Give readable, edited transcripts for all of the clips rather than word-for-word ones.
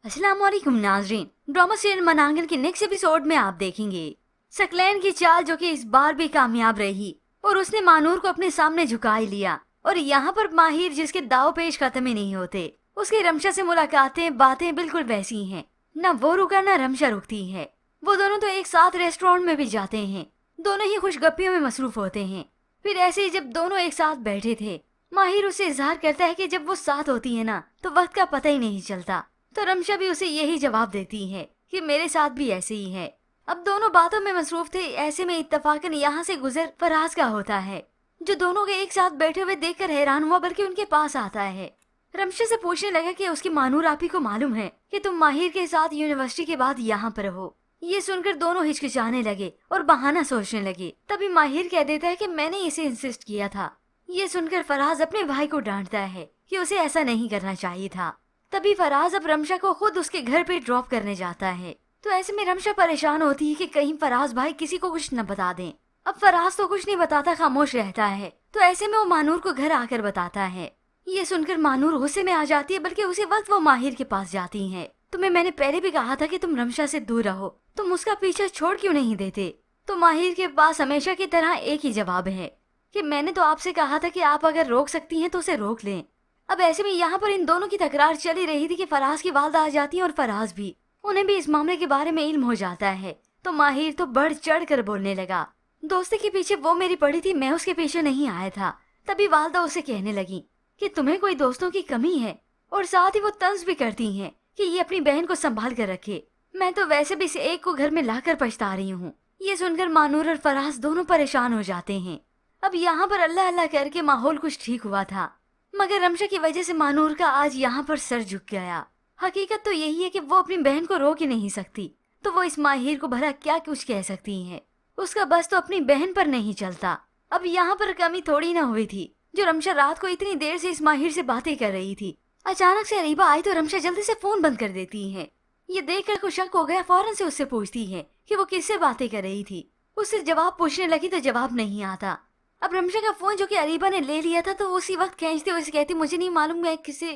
अस्सलाम वालेकुम नाजरीन। ड्रामा सीरियल मनांगल के नेक्स्ट एपिसोड में आप देखेंगे सकलैन की चाल जो कि इस बार भी कामयाब रही और उसने मानूर को अपने सामने झुका ही लिया। और यहाँ पर माहिर जिसके दाव पेश खत्म ही नहीं होते, उसकी रमशा से मुलाकातें बातें बिल्कुल वैसी हैं। न वो रुका न रमशा रुकती है। वो दोनों तो एक साथ रेस्टोरेंट में भी जाते हैं, दोनों ही खुशगप्पियों में मसरूफ होते हैं। फिर ऐसे ही जब दोनों एक साथ बैठे थे, माहिर उसे इजहार करता है कि जब वो साथ होती है ना तो वक्त का पता ही नहीं चलता। तो रमशा भी उसे यही जवाब देती है कि मेरे साथ भी ऐसे ही है। अब दोनों बातों में मसरूफ थे, ऐसे में इत्तफाकन यहाँ से गुजर फराज का होता है, जो दोनों के एक साथ बैठे हुए देखकर हैरान हुआ, बल्कि उनके पास आता है। रमशा से पूछने लगा कि उसकी मानूर आपी को मालूम है कि तुम माहिर के साथ यूनिवर्सिटी के बाद यहाँ पर हो। ये सुनकर दोनों हिचकिचाने लगे और बहाना सोचने लगे। तभी माहिर कह देता है कि मैंने इसे इंसिस्ट किया था। ये सुनकर फराज अपने भाई को डांटता है कि उसे ऐसा नहीं करना चाहिए था। तभी फराज अब रमशा को खुद उसके घर पे ड्रॉप करने जाता है। तो ऐसे में रमशा परेशान होती है कि कहीं फराज भाई किसी को कुछ न बता दें। अब फराज तो कुछ नहीं बताता, खामोश रहता है। तो ऐसे में वो मानूर को घर आकर बताता है। ये सुनकर मानूर गुस्से में आ जाती है, बल्कि उसी वक्त वो माहिर के पास जाती है। तुम्हें मैंने पहले भी कहा था कि तुम रमशा से दूर रहो, तुम उसका पीछा छोड़ क्यों नहीं देते? तो माहिर के पास हमेशा की तरह एक ही जवाब है कि मैंने तो आपसे कहा था कि आप अगर रोक सकती हैं तो उसे रोक लें। अब ऐसे में यहाँ पर इन दोनों की तकरार चली रही थी कि फराज की वालदा आ जाती है और फराज भी, उन्हें भी इस मामले के बारे में इल्म हो जाता है। तो माहिर तो बढ़ चढ़ कर बोलने लगा, दोस्ती के पीछे वो मेरी पड़ी थी, मैं उसके पीछे नहीं आया था। तभी वालदा उसे कहने लगी कि तुम्हें कोई दोस्तों की कमी है, और साथ ही वो तंज भी करती हैं कि ये अपनी बहन को संभाल कर रखे। मैं तो वैसे भी इस एक को घर में लाकर पछता रही हूँ। ये सुनकर मानूर और फराज दोनों परेशान हो जाते हैं। अब यहाँ पर अल्लाह अल्लाह करके माहौल कुछ ठीक हुआ था, मगर रमशा की वजह से मानूर का आज यहाँ पर सर झुक गया। हकीकत तो यही है कि वो अपनी बहन को रोक ही नहीं सकती, तो वो इस माहिर को भला क्या कुछ कह सकती है। उसका बस तो अपनी बहन पर नहीं चलता। अब यहाँ पर कमी थोड़ी ना हुई थी, जो रमशा रात को इतनी देर से इस माहिर से बातें कर रही थी। अचानक से अरीबा आई तो रमशा जल्दी से फोन बंद कर देती है। ये देखकर को शक हो गया, फौरन से उससे पूछती है कि वो किससे बातें कर रही थी। उससे जवाब पूछने लगी तो जवाब नहीं आता। अब रमशा का फोन जो कि अरीबा ने ले लिया था, तो उसी वक्त खींचते हुए कहती मुझे नहीं मालूम मैं किसे।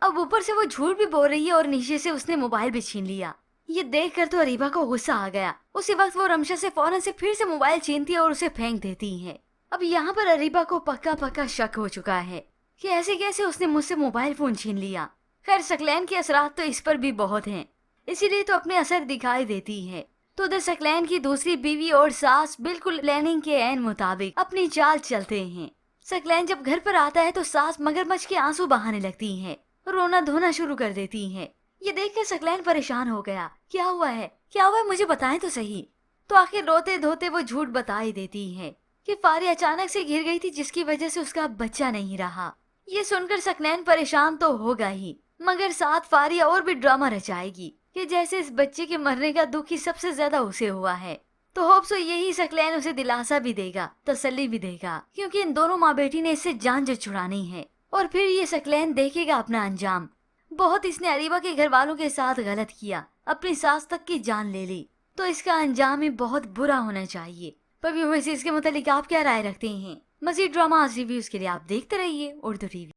अब ऊपर से वो झूठ भी बोल रही है और नीचे से उसने मोबाइल भी छीन लिया। ये देखकर तो अरीबा को गुस्सा आ गया। उसी वक्त वो रमशा से फौरन से फिर से मोबाइल छीनती है और उसे फेंक देती है। अब यहाँ पर अरीबा को पक्का पक्का शक हो चुका है कि ऐसे कैसे उसने मुझसे मोबाइल फोन छीन लिया। खैर सकलैन के असरात तो इस पर भी बहुत हैं, इसीलिए तो अपने असर दिखाई देती है। तो उधर सकलैन की दूसरी बीवी और सास बिल्कुल प्लानिंग के ऐन मुताबिक अपनी चाल चलते हैं। सकलैन जब घर पर आता है तो सास मगरमच्छ के आंसू बहाने लगती है, रोना धोना शुरू कर देती है। ये देखकर सकलैन परेशान हो गया, क्या हुआ है क्या हुआ है, मुझे बताएं तो सही। तो आखिर रोते धोते वो झूठ बता ही देती है कि फारी अचानक से गिर गई थी, जिसकी वजह से उसका बच्चा नहीं रहा। ये सुनकर सकलैन परेशान तो होगा ही, मगर साथ फारी और भी ड्रामा रचाएगी कि जैसे इस बच्चे के मरने का दुख ही सबसे ज्यादा उसे हुआ है। तो होप सो यही सकलैन उसे दिलासा भी देगा, तसल्ली भी देगा, क्योंकि इन दोनों माँ बेटी ने इससे जान जो छुड़ानी है। और फिर ये सकलैन देखेगा अपना अंजाम। बहुत इसने अरीबा के घर वालों के साथ गलत किया, अपनी सास तक की जान ले ली, तो इसका अंजाम ही बहुत बुरा होना चाहिए। पर व्यूअर्स, इसके मुतालिक आप क्या राय रखते हैं? मजीद ड्रामा रिव्यूज के लिए आप देखते रहिए उर्दू टीवी।